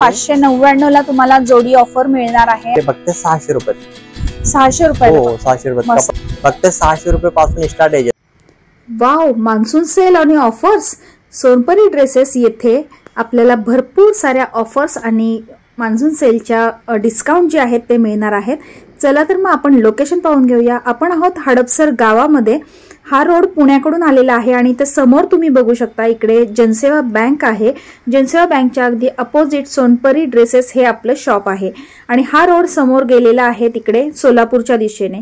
599 ला तुम्हाला जोडी ऑफर मिळणार आहे। ते फक्त 600 रुपये। 600 रुपये? हो 600 रुपये, फक्त 600 रुपये पासून स्टार्ट आहे। वाव, मान्सून सेल आणि ऑफर्स। सोनपरी ड्रेसेस येथे आपल्याला भरपूर साऱ्या ऑफर्स आणि मान्सून सेलच्या डिस्काउंट जे आहेत ते मिळणार आहेत। चला तर मग आपण लोकेशन पाहून घेऊया। आपण आहोत हडपसर गावामध्ये। हा रोड पुण्याकडून आलेला आहे आणि ते समोर तुम्ही बघू शकता इकडे जनसेवा बँक आहे। जनसेवा बँकच्या अगदी अपोजिट सोनपरी ड्रेसेस हे आपलं शॉप आहे आणि हा रोड समोर गेलेला आहे तिकडे सोलापूरच्या दिशेने।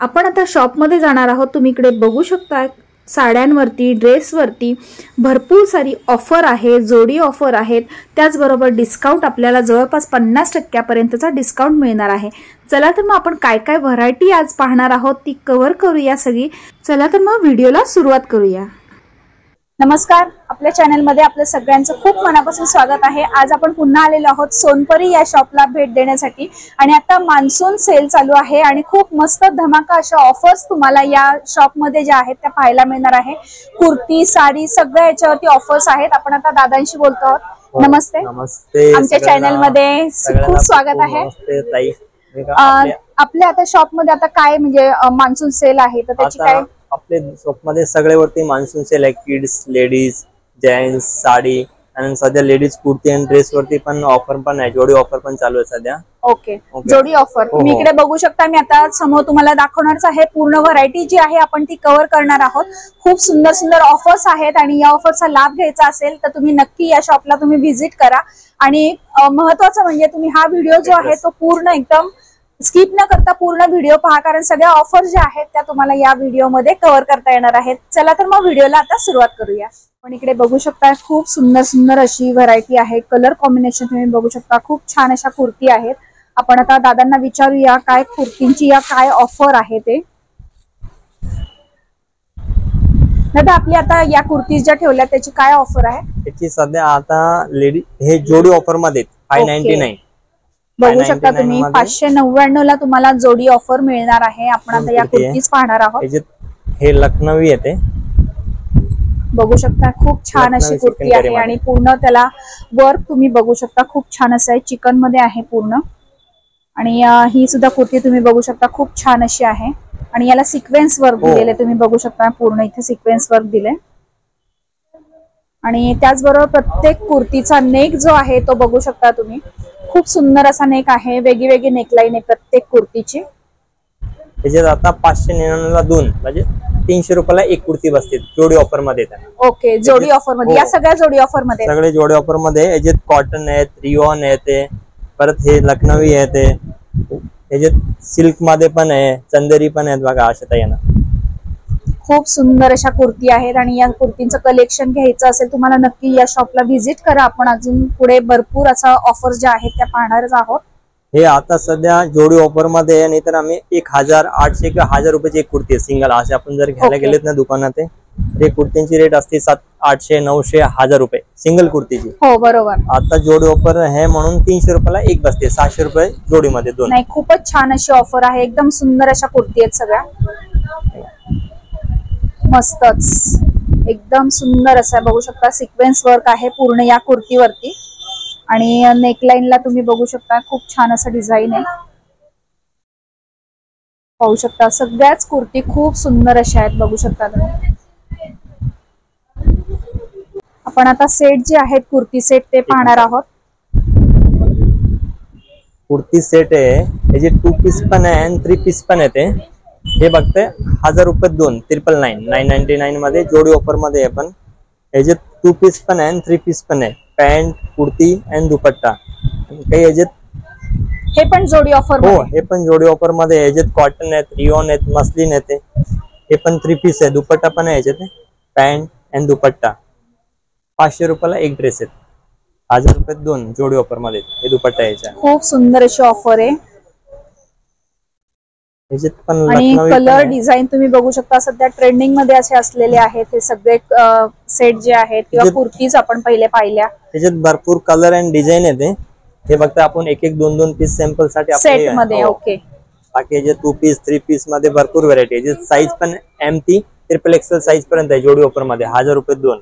आपण आता शॉप मध्ये जाणार आहोत। तुम्ही इकडे बघू शकता साड्यांवरती, ड्रेसवरती भरपूर सारी ऑफर आहे, जोडी ऑफर आहेत। त्याचबरोबर डिस्काउंट आपल्याला जवळपास 50% पर्यंतचा डिस्काउंट मिळणार आहे। चला तर मग आपण काय काय व्हरायटी आज पाहणार आहोत ती कव्हर करूया सगळी। चला तर मग व्हिडिओला सुरुवात करूया। नमस्कार, आपल्या चॅनल मध्ये आपल्या सगळ्यांचं खूप मनापासून स्वागत आहे। आज आपण पुन्हा आलेलो आहोत सोनपरी या शॉपला भेट देण्यासाठी आणि आता मान्सून सेल चालू आहे आणि खूप मस्त धमाका अशा ऑफर्स तुम्हाला या शॉप मध्ये ज्या आहेत त्या पाहायला मिळणार आहे। कुर्ती, साडी सगळ्या याच्यावरती ऑफर्स आहेत। आपण आता दादांशी बोलतो आहोत। नमस्ते। नमस्ते, आमच्या चॅनल मध्ये खूप स्वागत आहे। नमस्ते ताई। आपल्या आता शॉप मध्ये आता काय म्हणजे मान्सून सेल आहे तर त्याची काय? आपले शॉप मध्ये सगळ्यावरती मान्सून सेल आहे। किड्स, लेडीज, जेंट्स, साडी आणि सध्या लेडीज कुर्ती आणि ड्रेस वरती पण ऑफर पण आहे। जोडी ऑफर पण चालू आहे सध्या। ओके, जोडी ऑफर तुम्ही इकडे बघू शकता। मी आता समोर तुम्हाला दाखवणारच आहे। पूर्ण व्हरायटी जी आहे आपण ती कव्हर करणार आहोत। खूप सुंदर सुंदर ऑफर्स आहेत आणि या ऑफरचा लाभ घ्यायचा असेल तर तुम्ही नक्की या शॉपला तुम्ही व्हिजिट करा। आणि महत्त्वाचं म्हणजे तुम्ही हा व्हिडिओ जो आहे तो पूर्ण एकदम स्किप न करता पूर्ण व्हिडिओ पहा, कारण सगळ्या ऑफर ज्या आहेत त्या तुम्हाला या व्हिडिओ मध्ये कव्हर करता येणार आहेत। चला तर मग व्हिडिओला आता सुरुवात करूया। आपण इकडे बघू शकता खूप सुंदर सुंदर अशी व्हरायटी आहे। कलर कॉम्बिनेशन तुम्ही बघू शकता। खूप छान अशा कुर्ती आहेत। आपण आता दादांना विचारूया काय कुर्तींची या काय ऑफर आहे ते। दादा, आपली आता या कुर्ती ज्या ठेवल्या त्याची काय ऑफर आहे? त्याची सध्या आता लेडी हे जोडी ऑफर मध्ये 599 बघू शकता तुम्ही। 599 ला तुम्हाला जोडी ऑफर मिळणार आहे। आपण आता या कुर्तीज पाहणार आहोत। हे लखनवी येते, बघू शकता खूप छान अशी कुर्ती आहे आणि पूर्ण त्याला वर्क तुम्ही बघू शकता। खूप छान असं आहे, चिकन मध्ये आहे पूर्ण। आणि ही सुद्धा कुर्ती तुम्ही बघू शकता खूप छान अशी आहे आणि याला सिक्वेन्स वर्क दिलेले तुम्ही बघू शकता। पूर्ण इथे सिक्वेन्स वर्क दिले आणि त्याचबरोबर प्रत्येक कुर्तीचा नेक जो आहे तो बघू शकता तुम्ही। खूप सुंदर असा नेक आहे, वेगळी वेगळी नेकलाईन आहे प्रत्येक कुर्तीची। त्याच्यात आता 599 ला 2 म्हणजे 300 रुपयाला एक कुर्ती बसते जोडी ऑफर मध्ये। ओके, जोडी ऑफर मध्ये या सगळ्या जोडी ऑफर मध्ये सगळे जोडी ऑफर मध्ये। याच्यात कॉटन आहेत, रिओन आहे, परत हे लखनवी आहे, याच्यात सिल्क मध्ये पण आहे, चंदेरी पण आहेत बघा अशा ताईंना। खूप सुंदर अशा कुर्ती आहेत आणि या कुर्तींचं कलेक्शन घ्यायचं असेल तुम्हाला नक्की या शॉपला व्हिजिट करा। आपण अजून पुढे भरपूर असा ऑफर ज्या आहेत त्या पाहणारच आहोत। हे आता सध्या जोडी ऑफर मध्ये आहे, नाहीतर आम्ही 1800 किंवा 1000 रुपयाची एक कुर्ती आहे सिंगल। असे आपण जर घ्यायला गेलेत ना दुकानात ते कुर्तींची रेट असते 700, 900, 1000 रुपये सिंगल कुर्तीची। हो बरोबर। आता जोडी ऑफर आहे म्हणून 300 रुपयाला एक बसते, 600 रुपये जोडी मध्ये 2। नाही, खूपच छान अशी ऑफर आहे। एकदम सुंदर अशा कुर्ती आहेत सगळ्या, मस्तच एकदम सुंदर असं बघू शकता। सिक्वेन्स वर्क आहे पूर्ण या कुर्तीवरती आणि नेकलाईनला तुम्ही बघू शकता खूप छान असं डिझाईन आहे। पाहू शकता सगळ्याच कुर्ती खूप सुंदर अशा आहेत, बघू शकता तुम्ही। आपण आता सेट जे आहेत कुर्ती सेट ते पाहणार आहोत। कुर्ती सेट आहे, याचे 2 पीस पण आहे आणि 3 पीस पण येते। हे बघते 1000 रुपये 2, 999 मध्ये जोडी ऑफर मध्ये आहे। पण याच्यात 2 पीस पण आहे आणि 3 पीस पण आहे, पॅन्ट, कुर्ती आणि दुपट्टा। काही याच्यात हे पण जोडी ऑफर हो, हे पण जोडी ऑफर मध्ये। याच्यात कॉटन आहेत, रिओन आहेत, मस्लिन येते। हे पण 3 पीस आहे, दुपट्टा पण आहे याच्यात, पॅन्ट आणि दुपट्टा। 500 रुपयाला एक ड्रेस आहे, 1000 रुपये 2 जोडी ऑफर मध्ये हे दुपट्टा याच्या। खूप सुंदर अशी ऑफर आहे आणि कलर डिझाईन तुम्ही बघू शकता। सध्या ट्रेंडिंग मध्ये असे असलेले आहेत हे सगळे सेट जे आहेत किंवा कुर्तीज आपण पहिले पाहिल्या। त्याच्यात भरपूर कलर अँड डिझाईन येते। हे फक्त आपण एक 2 पीस सॅम्पल साठी सेट मध्ये। ओके, बाकी जे 2 पीस 3 पीस मध्ये भरपूर व्हरायटी आहे। साईज पण MT XXL साईज पर्यंत आहे जोडी ऑफर मध्ये, 1000 रुपये 2।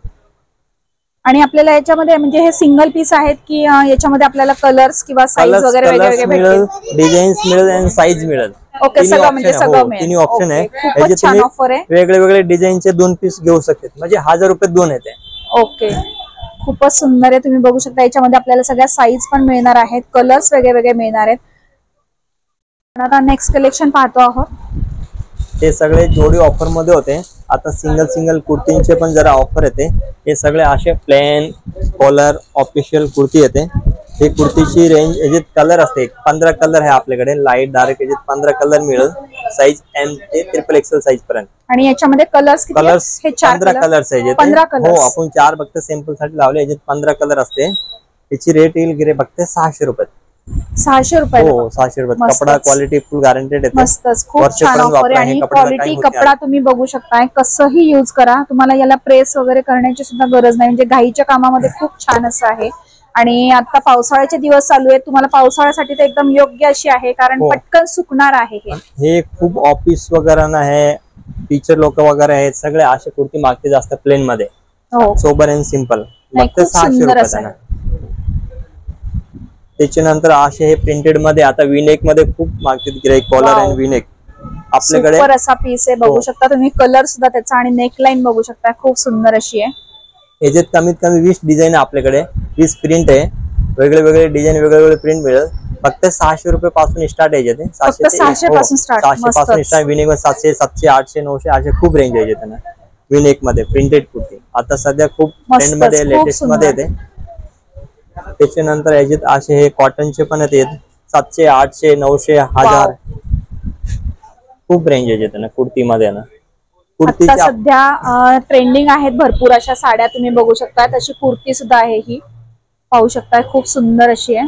आणि आपल्याला याच्यामध्ये म्हणजे हे सिंगल पीस आहेत की याच्यामध्ये आपल्याला कलर्स किंवा साईज वगैरे वेगवेगळे मिळेल, डिझाईन्स मिळेल आणि साईज मिळेल. ओके, सगळं म्हणजे सगळं मिळेल. तिन्ही ऑप्शन आहे. खूपच छान ऑफर आहे. वेगळे वेगळे डिझाईनचे 2 पीस घेऊ शकतात, म्हणजे 1000 रुपये 2 येते. ओके, खूपच सुंदर आहे. तुम्ही बघू शकता याच्यामध्ये आपल्याला सगळ्या साईज पण मिळणार आहेत, कलर्स वेगळे मिळणार आहेत. आता नेक्स्ट कलेक्शन पाहतो आहोत. ते सगळे जोडी ऑफर मध्ये होते. आता सिंगल कुर्तींचे पण जरा ऑफर येते. हे सगळे असे प्लेन कॉलर ऑफिशियल कुर्ती येते. हे कुर्तीची रेंज याच्यात कलर असते 15 कलर आहे आपल्याकडे, लाईट डार्क याच्यात 15 कलर मिळेल. साईज एम ते XXL साईज पर्यंत. आणि याच्यामध्ये कलर्स 15 कलर्स आहे. 15 कलर. हो, आपण 4 फक्त सॅम्पल साठी लावले. याच्यात 15 कलर असते. याची रेट येईल गिरे फक्त 600 रुपये. 600 रुपये. हो, 600 रुपये. कपडा क्वालिटी फुल गॅरंटेड येते. मस्तच, खूप छान ऑफर आहे. आणि क्वालिटी कपडा तुम्ही बघू शकताय, कसंही यूज करा, तुम्हाला याला प्रेस वगैरे करण्याची सुद्धा गरज नाही. म्हणजे घाईच्या कामामध्ये खूप छान असं आहे. आणि आता पावसाळ्याचे दिवस चालू आहेत, तुम्हाला पावसाळ्यासाठी तर एकदम योग्य अशी आहे, कारण पटकन सुकणार आहे. हे खूप ऑफिस वगैरे ना आहे, टीचर लोक वगैरे आहेत, सगळे असे कुर्ती मागते जास्त प्लेन मध्ये. Sober and simple. फक्त 600 रुपये. त्याच्यानंतर असे हे प्रिंटेड मध्ये आता विनेक मध्ये खूप मागतात गिराईक. कॉलर अँड विनेक आपल्याकडे सुपर असा पीस आहे. बघू शकता तुम्ही कलर सुद्धा त्याचा, आणि नेकलाईन बघू शकता, खूप सुंदर अशी आहे. याच्यात कमीत कमी 20 डिझाईन आपल्याकडे, 20 प्रिंट आहे. वेगळे डिझाईन वेगळे प्रिंट मिळेल. फक्त 600 रुपये पासून स्टार्ट आहे. 600 पासून स्टार्ट. विनेक मध्ये 700, 700, 800, 900 असे खूप रेंज आहे त्यांना विनेक मध्ये. प्रिंटेड कुर्ती आता सध्या खूप ट्रेंड मध्ये, लेटेस्ट मध्ये येते. त्याच्यानंतर याच्यात असे हे कॉटनचे पण आहेत. 700, 800, 900, 1000 खूप रेंज आहे त्यांना कुर्ती मध्ये ना. आता सध्या ट्रेंडिंग आहेत भरपूर अशा साड्या तुम्ही बघू शकता. तशी कुर्ती सुद्धा आहे, ही पाहू शकता, खूप सुंदर अशी आहे.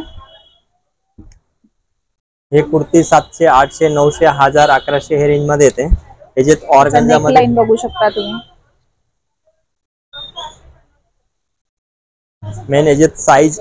हे कुर्ती 700, 800, 900, 1000, 1100 हे रेंज मध्ये येते. याच्यात ऑर्गन्झा मध्ये बघू शकता तुम्ही. मेन याच्यात साईज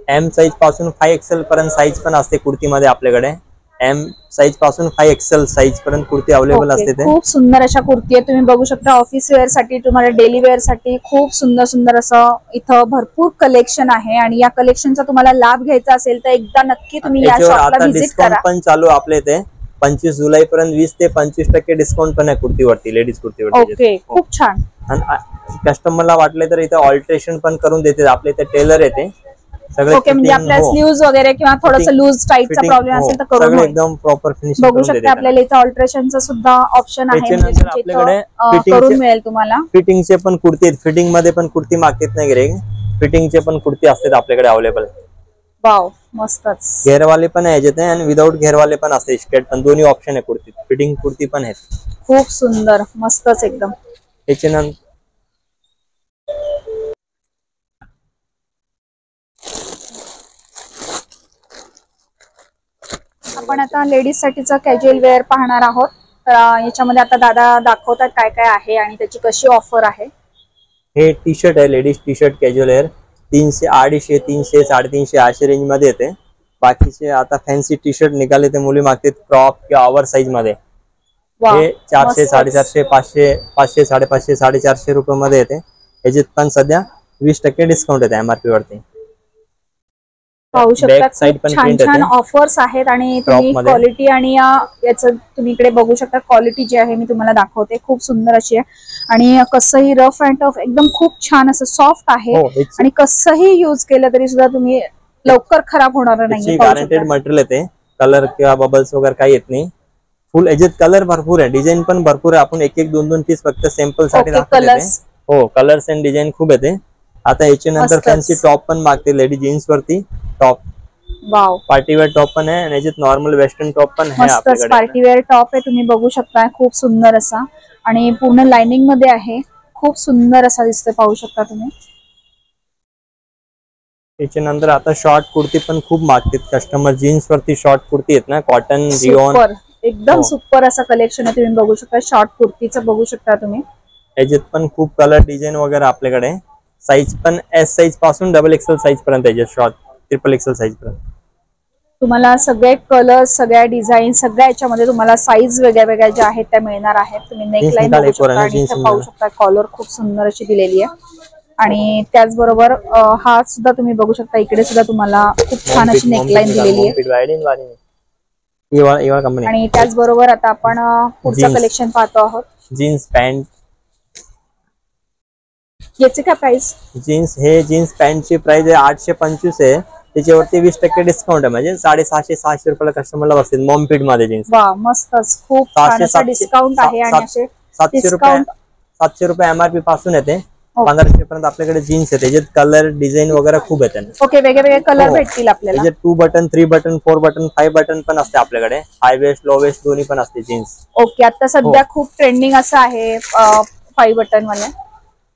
एम साईज पासून 5XL पर्यंत साईज पण असते कुर्तीमध्ये आपल्याकडे. एम साईज पासून 5XL साईज पर्यंत कुर्ती अवेलेबल असते. खूप सुंदर अशा कुर्ती आहे. तुम्ही बघू शकता ऑफिस वेअर साठी, तुम्हाला डेली वेअर साठी खूप सुंदर असं इथं भरपूर कलेक्शन आहे. आणि या कलेक्शनचा तुम्हाला लाभ घ्यायचा असेल तर एकदा नक्की तुम्ही या शॉपला व्हिजिट करा. पण चालू आपल्या इथे 25 जुलै पर्यंत 20 ते 25% डिस्काउंट पण आहे कुर्तीवरती, लेडीज कुर्तीवरती. ओके, खूप छान. आणि कस्टमरला वाटले तर इथे ऑल्टरेशन पण करून देते. आपले इथे टेलर येते सगळे. ओके, म्हणजे आपल्या स्लीव्ज वगैरे किंवा थोडंसं लूज टाईपचा प्रॉब्लेम असेल तर करून एकदम प्रॉपर फिनिशिंग बघू शकता. आपल्याला इथे ऑल्टरेशनचं सुद्धा ऑप्शन आहे, आपल्याकडे करून मिळेल तुम्हाला. फिटिंगचे पण कुर्ती आहेत. फिटिंग मध्ये पण कुर्ती मागतात नाही गिरे, फिटिंगचे पण कुर्ती असतात आपल्याकडे अवेलेबल. वाव, मस्तच. घेरवाले पण आहे याच्यात आणि विदाऊट घेरवाले पण असते. स्ट्रेट पण दोन्ही ऑप्शन आहे कुर्तीत. फिटिंग कुर्ती पण आहेत. खूप सुंदर, मस्तच एकदम. त्याच्यानंतर आपण आता लेडीज साठीचा कॅज्युअल वेअर पाहणार आहोत. तर याच्यामध्ये आता दादा दाखवतात काय काय आहे आणि त्याची कशी ऑफर आहे. हे टी शर्ट आहे, ladies T shirt casual wear. 300, 250, 300, 350 अशा रेंज मध्ये येते. बाकीचे आता फॅन्सी टी शर्ट निघाले ते मुली मागतात क्रॉप किंवा ओव्हर साईज मध्ये. हे 400, 450, 500, 500, 550, 450 रुपये मध्ये येते. याच्यात पण सध्या 20% डिस्काउंट येते MRP वरती. पाहू शकता छान ऑफर्स आहेत. आणि तुम्ही क्वालिटी आणि याचं तुम्ही इकडे बघू शकता. क्वालिटी जी आहे मी तुम्हाला दाखवते, खूप सुंदर अशी आहे. आणि कसंही रफ अँड टफ एकदम खूप छान असं सॉफ्ट आहे. आणि कसंही युज केलं तरी सुद्धा तुम्ही लवकर खराब होणार नाही. गॅरंटेड मटेरियल येते. कलर किंवा बबल्स वगैरे काही येत नाही. फुल याच्यात कलर भरपूर आहे, डिझाईन पण भरपूर आहे. आपण 1-1, 2-2 पीस फक्त सॅम्पल साठी दाखवते. हो, कलर्स अँड डिझाईन खूप येते. आता याच्यानंतर फॅन्सी टॉप पण मागते लेडीज जीन्स वरती. टॉप वाव, पार्टीवेअर टॉप पण आहे आणि याच्यात नॉर्मल वेस्टर्न टॉप पण आहे. मस्तच पार्टीवेअर टॉप आहे, तुम्ही बघू शकता. खूप सुंदर असा आणि पूर्ण लाइनिंग मध्ये आहे. खूप सुंदर असा दिसतोय, पाहू शकता तुम्ही. त्याच्यानंतर आता शॉर्ट कुर्ती पण खूप मागतात कस्टमर. जीन्स वरती शॉर्ट कुर्ती आहेत ना, कॉटन रिओन, एकदम सुपर असं कलेक्शन आहे. तुम्ही बघू शकता शॉर्ट कुर्तीचं बघू शकता तुम्ही. याच्यात पण खूप कलर डिझाईन वगैरे आपल्याकडे. साईज पण S साईज पासून XXL साईज पर्यंत याच्यात. शॉर्ट XXL साईज पर्यंत तुम्हाला सगळे कलर, सगळ्या डिझाईन, सगळ्या याच्यामध्ये तुम्हाला साईज वेगळ्या ज्या आहेत त्या मिळणार आहेत. तुम्ही नेकलाईन बघू शकता आणि पाहू शकता. कॉलर खूप सुंदर अशी दिलेली आहे. आणि त्याचबरोबर हा सुद्धा तुम्ही बघू शकता, इकडे सुद्धा तुम्हाला खूप छान अशी नेकलाईन दिलेली आहे. आणि त्याचबरोबर आता आपण पुढचं कलेक्शन पाहतो आहोत. जीन्स पॅन्ट, याची काय प्राइस? जीन्स पॅन्टची प्राइस आहे 825 आहे. त्याच्यावरती 20% डिस्काउंट आहे, म्हणजे 650-600 रुपयाला कस्टमरला बसतील मॉम फिट मध्ये जीन्स. वा, मस्तच, खूप छान असा डिस्काउंट आहे. आणि असे 700 रुपये MRP पासून येते 1500 पर्यंत आपल्याकडे जीन्स आहे. त्याच्यात कलर डिझाईन वगैरे खूप येते. ओके, वेगवेगळे कलर भेटतील आपल्याला. त्याच्यात 2 बटन, 3 बटन, 4 बटन, 5 बटन पण असते आपल्याकडे. हाय वेस्ट, लो वेस्ट दोन्ही पण असते जीन्स. ओके, आता सध्या खूप ट्रेंडिंग असं आहे 5 बटन वाले.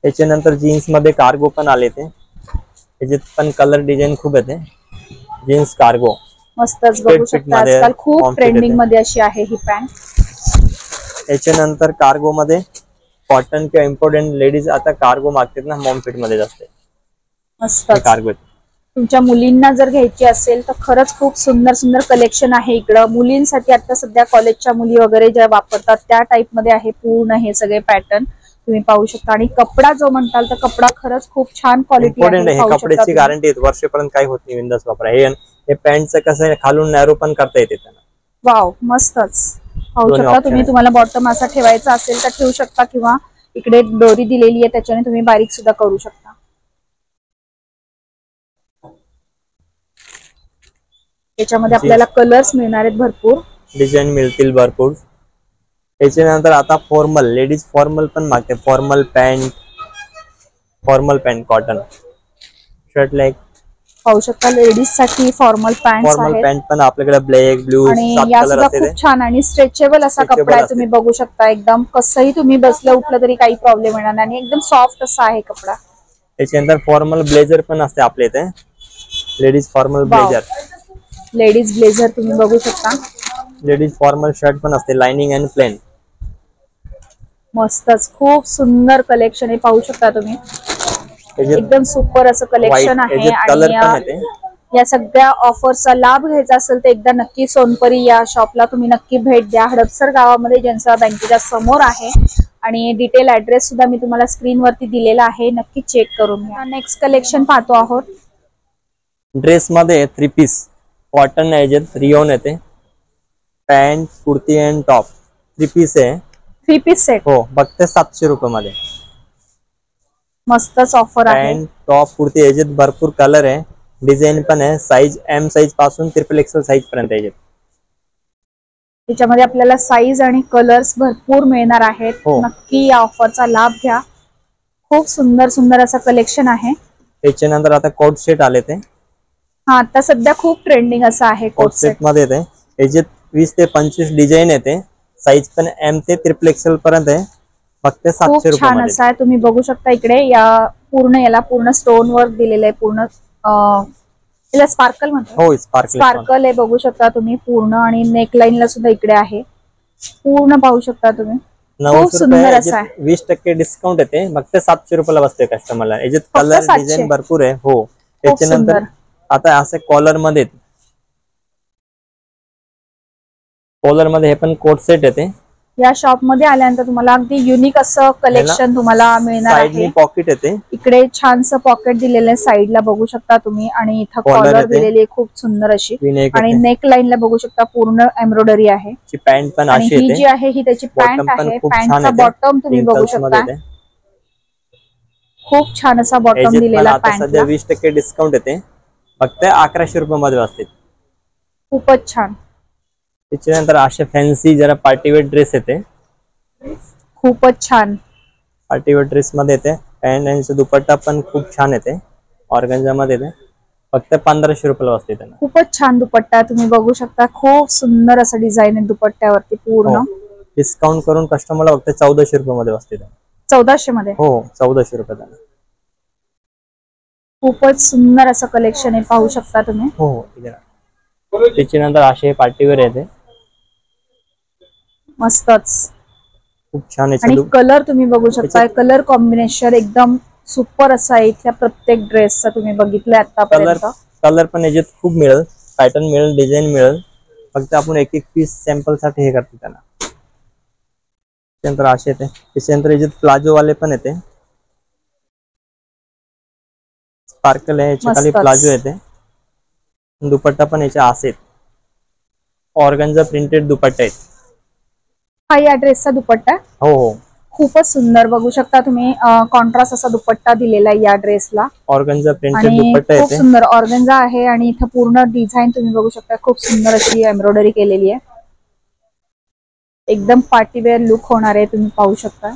त्याच्यानंतर जीन्स मध्ये कार्गो पण आले ते, त्याच्यात पण कलर डिझाईन खूप येते. जीन्स कार्गो मस्तच बघू शकता, आजकाल खूप ट्रेंडिंग मध्ये अशी आहे ही पॅन्ट. त्याच्यानंतर कार्गो मध्ये कॉटन किंवा इम्पोर्टंट लेडीज आता कार्गो मागतात ना, मॉम फिट मध्ये जास्त. मस्त कार्गो तुमच्या मुलींना जर घ्यायची असेल तर खरंच खूप सुंदर सुंदर कलेक्शन आहे इकडं. मुलींसाठी आता सध्या कॉलेजच्या मुली वगैरे ज्या वापरतात त्या टाइप मध्ये आहे पूर्ण हे सगळे पॅटर्न तुम्ही पाहू शकता. आणि कपडा जो म्हणताल तर कपडा खरंच खूप छान क्वालिटी आहे. कपड्याची गॅरंटी आहे, वर्षपर्यंत काही होत नाही, बिंदास वापरा. हे पॅन्टचं कसं आहे, खालून नॅरो पण करता येते त्यांना. वाव, मस्तच पाहू शकता तुम्ही. तुम्हाला बॉटम असा ठेवायचा असेल तर ठेवू शकता, किंवा इकडे दोरी दिलेली आहे त्याच्याने तुम्ही बारीक सुद्धा करू शकता. त्याच्यामध्ये आपल्याला कलर्स मिळणार आहेत, भरपूर डिझाईन मिळतील भरपूर. त्याच्यानंतर आता फॉर्मल, लेडीज फॉर्मल पण मागते. Formal pant cotton shirt like पाहू शकता. लेडीज साठी फॉर्मल पॅन्ट पण आपल्याकडे ब्लॅक, ब्लू, आणि या सुद्धा खूप छान आणि स्ट्रेचेबल असा कपडा आहे. तुम्ही बघू शकता, एकदम कसंही तुम्ही बसलं उठलं तरी काही प्रॉब्लेम येणार नाही, आणि एकदम सॉफ्ट असा आहे कपडा. त्याच्यानंतर फॉर्मल ब्लेझर पण असते आपल्या इथे. लेडीज फॉर्मल ब्लेझर तुम्ही बघू शकता. लेडीज फॉर्मल शर्ट पण असते, लाइनिंग अँड प्लेन. मस्तच, खूप सुंदर कलेक्शन आहे, पाहू शकता तुम्ही. एकदम सुपर असं कलेक्शन आहे. आणि या सगळ्या ऑफर्सचा लाभ घ्यायचा असेल तर एकदा नक्की सोनपरी या शॉपला तुम्ही नक्की भेट द्या. हडपसर गावामध्ये जनसेवा बँकेच्या समोर आहे. आणि डिटेल ऍड्रेस सुद्धा मी तुम्हाला स्क्रीनवरती दिलेला आहे, नक्की चेक करून घ्या. नेक्स्ट कलेक्शन पाहतो आहोत. ड्रेस मध्ये 3 पीस कॉटन आहे, रिओन येते. Pant, kurti and top 3 piece आहे. 3 पीस सेट हो, फक्त 700 रुपये मध्ये. मस्तच ऑफर आहे. पॅन्ट, टॉप, कुर्ती याच्यात भरपूर कलर आहे, डिझाईन पण आहे. साईज M साईज पासून XXL साईज पर्यंत याच्यात. त्याच्यामध्ये आपल्याला साईज आणि कलर्स भरपूर मिळणार आहेत. नक्की या ऑफरचा लाभ घ्या. खूप सुंदर सुंदर असं कलेक्शन आहे. त्याच्यानंतर आता कोट सेट आले ते. हा, आता सध्या खूप ट्रेंडिंग असं आहे कोट सेट मध्ये येते. याच्यात 20 ते 25 डिझाईन येते. साईज पण M ते XXL पर्यंत आहे, फक्त 700 रुपये. छान असं आहे, तुम्ही बघू शकता. इकडे याला पूर्ण स्टोन वर्क दिलेलं आहे. पूर्ण याला स्पार्कल म्हणतात. हो, स्पार्कल आहे, बघू शकता तुम्ही पूर्ण. आणि नेकलाईन ला सुद्धा इकडे आहे पूर्ण, पाहू शकता तुम्ही. खूप सुंदर असं आहे. 20% डिस्काउंट येते, फक्त 700 रुपयाला बसते कस्टमरला. याच्यात कलर डिझाईन भरपूर आहे. हो, त्याच्यानंतर आता असे कॉलर मध्ये हे पण कोट सेट येते. या शॉप मध्ये आल्यानंतर तुम्हाला अगदी युनिक असं कलेक्शन तुम्हाला मिळणार आहे. पॉकेट येते, इकडे छानसं पॉकेट दिलेलं आहे साईडला, बघू शकता तुम्ही. आणि इथं कॉलर दिलेली आहे खूप सुंदर अशी. आणि नेक लाईन ला बघू शकता पूर्ण एम्ब्रॉयडरी आहे. पॅन्ट पण अशी ही जी आहे ही त्याची पॅन्ट आहे. पॅन्टचा बॉटम तुम्ही बघू शकता, खूप छान असा बॉटम दिलेला पॅन्ट. सध्या 20% डिस्काउंट येते, फक्त 1100 रुपये मध्ये असते. खूपच छान. त्याच्यानंतर असे फॅन्सी जरा पार्टीवेअर ड्रेस येते. खूपच छान पार्टीवेअर ड्रेस मध्ये येते. पॅन्ट आणि दुपट्टा पण खूप छान येते, ऑर्गन्झा मध्ये येते. फक्त 1500 रुपयाला बसते त्यांना. खूपच छान दुपट्टा तुम्ही बघू शकता. खूप सुंदर असं डिझाईन आहे दुपट्ट्यावरती पूर्ण. डिस्काउंट करून कस्टमरला फक्त 1400 रुपये मध्ये बसते. 1400 मध्ये? हो, 1400 रुपये. खूपच सुंदर असं कलेक्शन आहे, पाहू शकता तुम्ही. हो, त्याच्यानंतर असे पार्टीवेअर येते. मस्तच, खूप छान आहे. आणि कलर तुम्ही बघू शकता. कलर कॉम्बिनेशन एकदम सुपर असं आहे. इथल्या प्रत्येक ड्रेसचा तुम्ही बघितलं आतापर्यंत. कलर पण याच्यात खूप मिळेल, पॅटर्न मिळेल, डिझाईन मिळेल. फक्त आपण एक पीस सॅम्पल साठी हे करतो त्यांना. त्यानंतर असे येते. त्याच्यानंतर याच्यात प्लाझो वाले पण येते. स्पार्कल आहे, याच्या खाली प्लाझो येते, दुपट्टा पण याच्या असेल, ऑर्गन्झा प्रिंटेड दुपट्टा आहे। हा या ड्रेसचा दुपट्टा? हो हो, खूपच सुंदर, बघू शकता तुम्ही कॉन्ट्रास्ट असा दुपट्टा दिलेला आहे या ड्रेसला, ऑर्गन्झा प्रिंटेड दुपट्टा खूप सुंदर ऑर्गन्झा आहे आणि इथे पूर्ण डिझाईन तुम्ही बघू शकता, खूप सुंदर अशी एम्ब्रॉयडरी केलेली आहे, एकदम पार्टीवेअर लुक होणार आहे, तुम्ही पाहू शकता।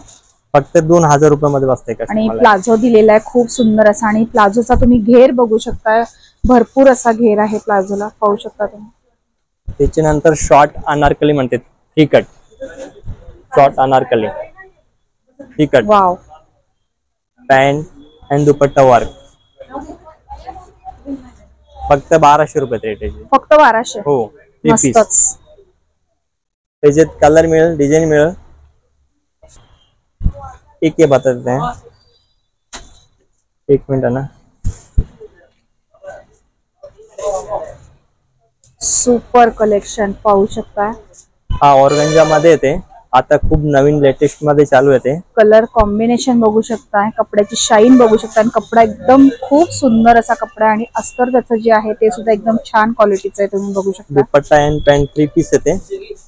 फक्त 2000 रुपयामध्ये बसते का? आणि प्लाझो दिलेला आहे खूप सुंदर असा, आणि प्लाझोचा तुम्ही घेर बघू शकता, भरपूर असा घेर आहे प्लाझोला, पाहू शकता तुम्ही। त्याच्यानंतर शॉर्ट अनारकली म्हणते, three cut, short Anarkali three cut, wow, pant आणि दुपट्टा वर्क, फक्त 1200 रुपये रेट आहे, फक्त 1200? हो, मस्तच। त्याच्यात कलर मिळेल, डिझाईन मिळेल, एक ये बता देते हैं, एक मिनट ना। सुपर कलेक्शन पाहू शकता, हा ऑर्गन्झा मध्ये येते, आता खूप नवीन लेटेस्ट मध्ये चालू आहे ते। कलर कॉम्बिनेशन बघू शकता, कपड्याची शाईन बघू शकता, आणि कपडा एकदम खूप सुंदर असा कपडा, आणि अस्तर त्याचं जे आहे ते सुद्धा एकदम छान क्वालिटीचं आहे, तुम्ही बघू शकता। दुपट्टा अँड पॅन्ट 3 पीस येते,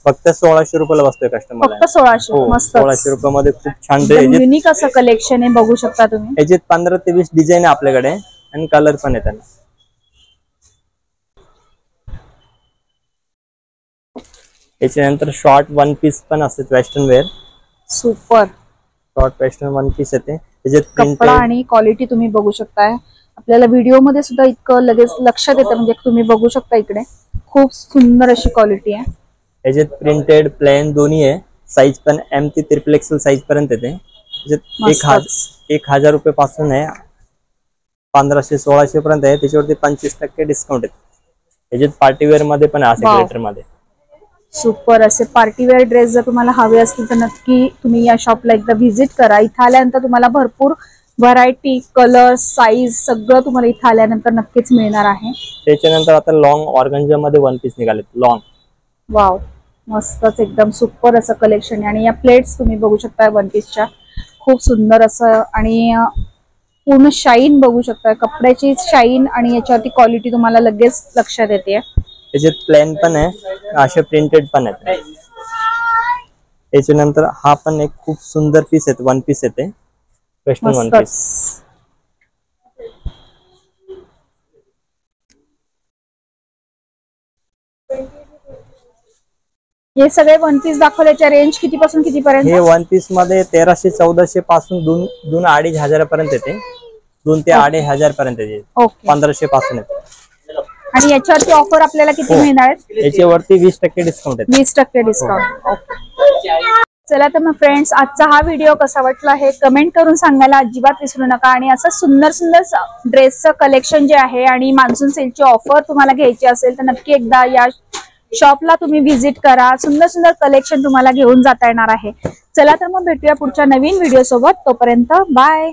फक्त 1600 रुपयाला बसतोय कस्टमर, फक्त 1600? मस्त, 1600 रुपयामध्ये खूप छान युनिक असं कलेक्शन आहे, बघू शकता तुम्ही। याच्यात 15 ते 20 डिझाईन आहे आपल्याकडे, आणि कलर पण येतात। याच्यानंतर शॉर्ट वन पीस पण असते, western wear, super short western one piece येते, त्याच्यात कपडा आणि क्वालिटी तुम्ही बघू शकताय, आपल्याला व्हिडिओ मध्ये सुद्धा इतकं लगेच लक्षात येतं, म्हणजे तुम्ही बघू शकता इकडे खूप सुंदर अशी क्वालिटी आहे। याच्यात प्रिंटेड प्लेन दोन्ही आहे, साईज पण एम ते ट्रिपल एक्सेल साईज पर्यंत येते, त्याच्यात 1000 रुपये पासून आहे, 1500-1600 पर्यंत आहे, त्याच्यावरती 25% डिस्काउंट आहे। याच्यात पार्टीवेअर मध्ये पण आहे, ग्लिटर मध्ये सुपर असे पार्टीवेअर ड्रेस जर तुम्हाला हवे असतील तर नक्की तुम्ही या शॉपला एकदा व्हिजिट करा। इथे आल्यानंतर तुम्हाला भरपूर व्हरायटी, कलर, साईज सगळं तुम्हाला इथे आल्यानंतर नक्कीच मिळणार आहे। त्याच्यानंतर आता लॉंग ऑर्गन्झा मध्ये वन पीस निघालेत, लॉंग, वाव, मस्तच, एकदम सुपर असं कलेक्शन आहे, आणि या प्लेट्स तुम्ही बघू शकता वन पीसच्या, खूप सुंदर असं, आणि पूर्ण शाईन बघू शकता, कपड्याची शाईन आणि याच्यावरती क्वालिटी तुम्हाला लगेच लक्षात येते। त्याच्यात प्लेन पण आहे, असे प्रिंटेड पण आहेत। त्याच्यानंतर हा पण एक खूप सुंदर पीस आहे, वन पीस येते, वेस्टर्न वन पीस, हे सगळे वन पीस दाखवल्याच्या रेंज किती पासून किती पर्यंत? हे वन पीस मध्ये 1300-1400 पासून 2-2,500 पर्यंत येते, 2 ते 2,500 पर्यंत येते, 1500 पासून येते। आणि याच्यावरती ऑफर आपल्याला किती मिळणार आहे? याच्यावरती 20% डिस्काउंट आहे, 20% डिस्काउंट। ओके, चला तर मग फ्रेंड्स, आजचा हा व्हिडिओ कसा वाटला हे कमेंट करून सांगायला अजिबात विसरू नका, आणि असं सुंदर सुंदर ड्रेसचं कलेक्शन जे आहे आणि मान्सून सेलची ऑफर तुम्हाला घ्यायची असेल तर नक्की एकदा या शॉपला तुम्ही व्हिजिट करा, सुंदर सुंदर कलेक्शन तुम्हाला घेऊन जाता येणार आहे। चला तर मग भेटूया पुढच्या नवीन व्हिडिओ सोबत, तोपर्यंत बाय।